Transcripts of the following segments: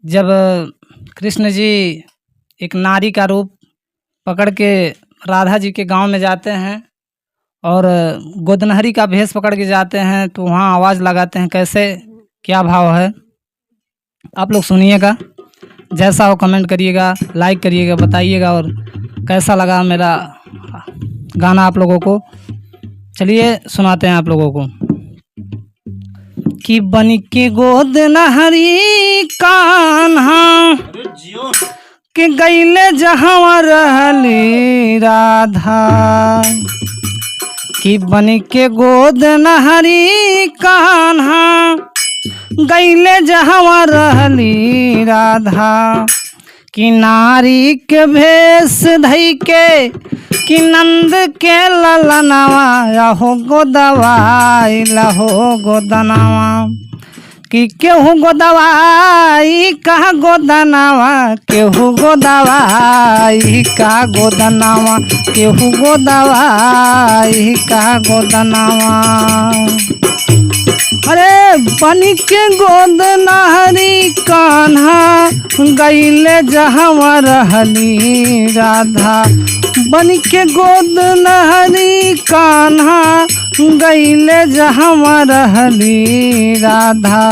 जब कृष्ण जी एक नारी का रूप पकड़ के राधा जी के गांव में जाते हैं और गोदनहरी का भेष पकड़ के जाते हैं तो वहाँ आवाज़ लगाते हैं। कैसे, क्या भाव है, आप लोग सुनिएगा। जैसा हो कमेंट करिएगा, लाइक करिएगा, बताइएगा और कैसा लगा मेरा गाना आप लोगों को। चलिए सुनाते हैं आप लोगों को। कि बन के गोद नहरी कान्हा कि गईले जहाँ रहली राधा, कि बन के गोद नहरी कान्हा गईले जहाँ रहली राधा, कि नारी के भेष धई के कि नंद के ललनवा लहो गोदवाई लहो गोदनवा, कि केहू गोदवाई कहा गोदनवा केहू गोदवाई का गोदनवा केहू गोदवाई का गोदनवा। अरे बन के गोद नहरी कान्हा गईले जहाँ रहली राधा, बन के गोद नहरी कान्हा गईले जहाँ रहली राधा,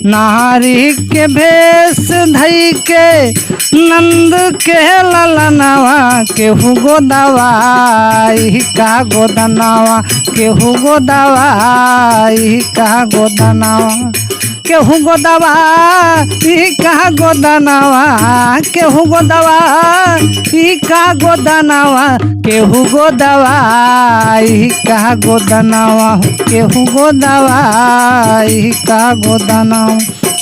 नारी के भेष धई के नंद के ललनवा केहू गोदवाई का गोदनवा केहू गोदवाई का गोदनवा केहू गोदवाई का गोदनवा केहू गोदवाई का गोदनवा केहू गोदवाई का गोदनवा केहू गोदवाई का गोदनवा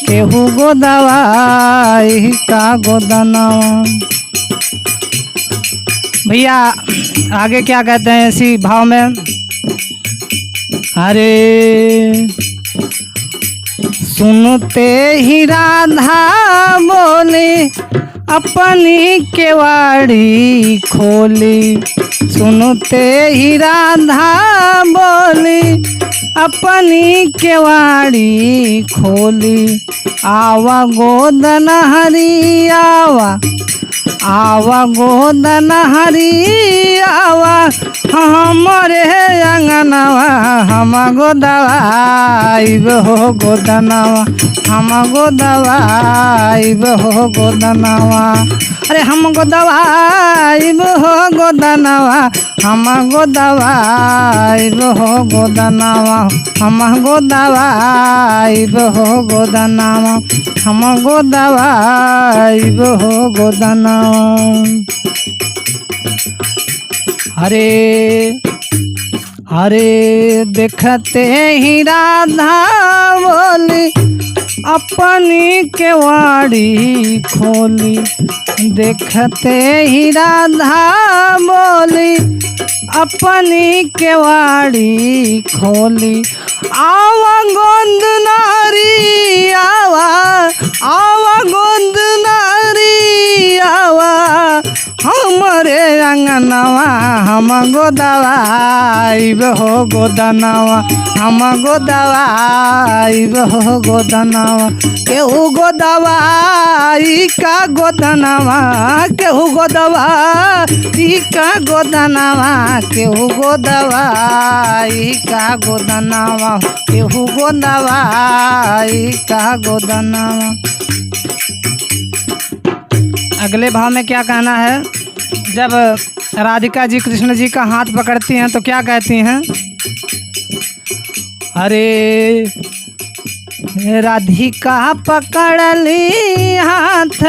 केहू गोदवाई का गोदनवा। भैया आगे क्या कहते हैं इसी भाव में। अरे सुनते ही राधा बोली अपनी केवाड़ी खोली, सुनते ही राधा बोली अपनी केवाड़ी खोली, आवा गोद नहरी आवा आवा गोद नहरी आवा हमरे अंगनवा हम गोदवाइब हो गोदनवा हम गोदवाइब हो गोदनवा। अरे हम गोदवाइब हो गोदनवा हम गोदवाइब हो गोदनवा हम गोदवाइब हो गोदनवा हम गोदवाइब हो गोदनवा। अरे अरे देखते ही राधा बोली अपनी केवाड़ी खोली, देखते ही राधा बोली अपनी केवाड़ी खोली, आवा गोद नारी आवा आवा गोद नारी आवा हमरे अंगनवा हम गोदवाइब हो गोदनवा हम गोदवाइब हो गोदनवा केहू गोदवाई का गोदनवा केहू गोदवाई का गोदनवा केहू गोदवाई का गोदनवा केहू गोदवाई का गोदनवा। अगले भाव में क्या कहना है। जब राधिका जी कृष्ण जी का हाथ पकड़ती हैं तो क्या कहती हैं। अरे राधिका पकड़ ली हाथ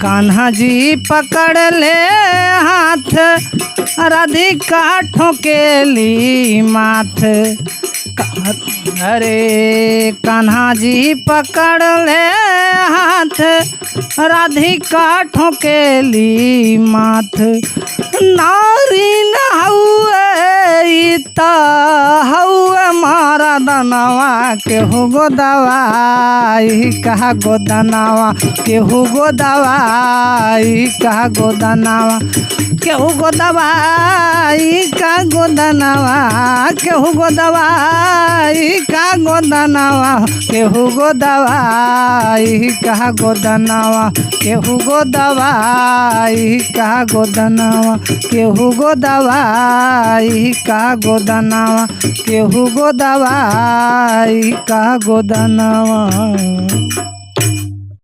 कान्हा जी पकड़ ले हाथ, राधिका ठोकेली माथ। अरे कान्हा जी पकड़ ले हाथ राधिका ठोकेली माथ, नारी नहुए हउए मारा दनवा केहू गोदवाई कहा गोदनवा केहू गोदवाई कहा गोदनवा। केहू गो दवाई का गोदनवा, केहू गो दवाई का गोदनवा, केहू गो दवाई का गोदनवा, केहू गो दवाई का गोदनवा, केहू गो दवाई का गोदनवा, केहू गो दवाई का गोदनवा।